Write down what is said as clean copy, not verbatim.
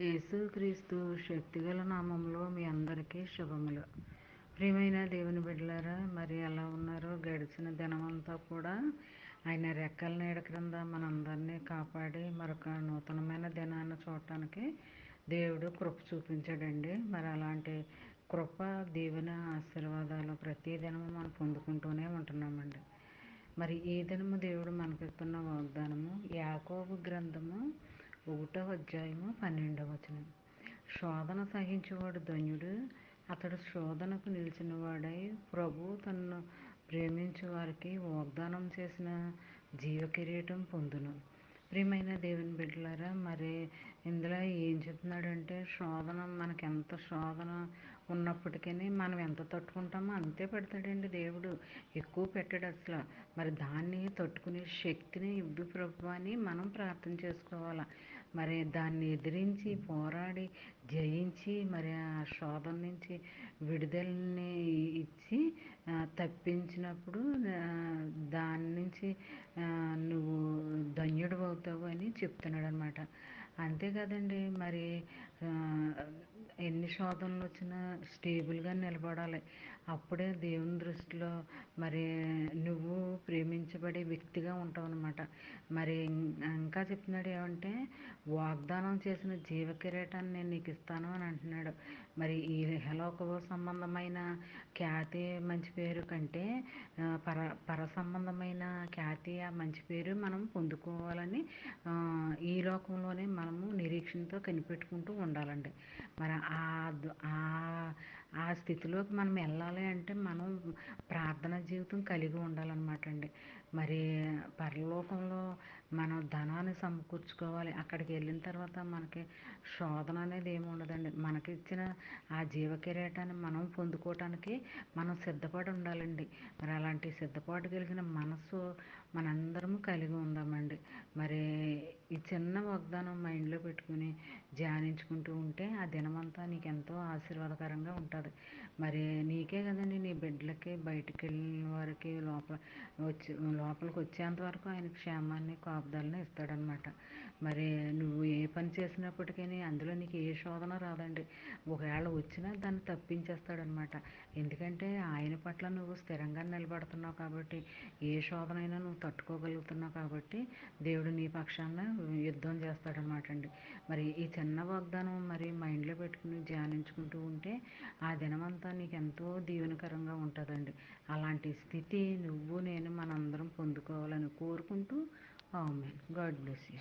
యేసుక్రీస్తు శక్తిగల నామంలో మీ అందరికీ శుభములు. ప్రియమైన దేవుని బిడ్డలారా, మరి ఎలా ఉన్నారో? గడిచిన దినమంతా కూడా ఆయన రెక్కల నీడ క్రింద మనందరినీ కాపాడి మరొక నూతనమైన దినాన్ని చూడటానికి దేవుడు కృప చూపించాడండి. మరి అలాంటి కృప, దీవెన, ఆశీర్వాదాలు ప్రతి దినము మనం పొందుకుంటూనే ఉంటున్నామండి. మరి ఈ దినము దేవుడు మనకిస్తున్న వాగ్దానము యాకోబు గ్రంథము 1వ అధ్యాయము 12వ వచనం. శోధన సహించేవాడు ధన్యుడు, అతడు శోధనకు నిలిచిన వాడై ప్రభు తనను ప్రేమించే వారికి వాగ్దానం చేసిన జీవ కిరీటం పొందును. ప్రియమైన దేవుని బిడ్డలారా, మరి ఇందులో ఏం చెప్తున్నాడంటే, శోధన మనకి ఎంత శోధన ఉన్నప్పటికీ మనం ఎంత తట్టుకుంటామో అంతే పెడతాడండి దేవుడు. ఎక్కువ పెట్టాడు అసలు. మరి దాన్ని తట్టుకునే శక్తిని ఇవ్వు ప్రభు అని మనం ప్రార్థన చేసుకోవాలి. మరి దాన్ని ఎదిరించి పోరాడి జయించి మరి ఆ శోధన నుంచి విడుదలని ఇచ్చి తప్పించినప్పుడు దాని నుంచి నువ్వు ధన్యుడు అవుతావు అని చెప్తున్నాడు అనమాట. అంతేకాదండి, మరి ఎన్ని శోధనలు వచ్చినా స్టేబుల్గా నిలబడాలి. అప్పుడే దేవుని దృష్టిలో మరి నువ్వు ప్రేమించబడే వ్యక్తిగా ఉంటావు అనమాట. మరి ఇంకా చెప్తున్నాడు ఏమంటే, వాగ్దానం చేసిన జీవ కిరీటాన్ని నేను నీకు ఇస్తాను అని అంటున్నాడు. మరి ఈ ఇహలోక సంబంధమైన ఖ్యాతి మంచి పేరు కంటే పర సంబంధమైన ఖ్యాతి ఆ మంచి పేరు మనం పొందుకోవాలని ఈ లోకంలోనే మనము నిరీక్షణతో కనిపెట్టుకుంటూ ఉండాలండి. మరి ఆ స్థితిలోకి మనం వెళ్ళాలి అంటే మనం ప్రార్థన జీవితం కలిగి ఉండాలన్నమాట అండి. మరి పరలోకంలో మనం ధనాన్ని సమకూర్చుకోవాలి. అక్కడికి వెళ్ళిన తర్వాత మనకి శోధన అనేది ఏమి ఉండదండి. మనకి ఇచ్చిన ఆ జీవ కిరీటాన్ని మనం పొందుకోవటానికి మనం సిద్ధపడి ఉండాలండి. మరి అలాంటి సిద్ధపాటు కలిగిన మనసు మనందరము కలిగి ఉందామండి. మరి ఈ చిన్న వాగ్దానం మైండ్లో పెట్టుకుని ధ్యానించుకుంటూ ఉంటే ఆ దినమంతా నీకు ఎంతో ఆశీర్వాదకరంగా ఉంటుంది. మరి నీకే కదండి, నీ బిడ్డలకి, బయటికి వెళ్ళిన వారికి, లోపలికి వచ్చేంత వరకు ఆయన క్షేమాన్ని, కాపుదలని ఇస్తాడనమాట. మరి నువ్వు ఏ పని చేసినప్పటికీ అందులో నీకు ఏ శోధన రాదండి. ఒకవేళ వచ్చినా దాన్ని తప్పించేస్తాడనమాట. ఎందుకంటే ఆయన పట్ల నువ్వు స్థిరంగా నిలబడుతున్నావు కాబట్టి, ఏ శోధనైనా నువ్వు తట్టుకోగలుగుతున్నావు కాబట్టి దేవుడు నీ పక్షాన యుద్ధం చేస్తాడనమాట అండి. మరి ఈ చిన్న వాగ్దానం మరి మైండ్లో పెట్టుకుని ధ్యానించుకుంటూ ఉంటే ఆ దినమంతా నీకు ఎంతో దీవెనకరంగా ఉంటుందండి. అలాంటి స్థితి నువ్వు నేను మనందరం పొందుకోవాలని కోరుకుంటూ ఆమేన్. God bless you.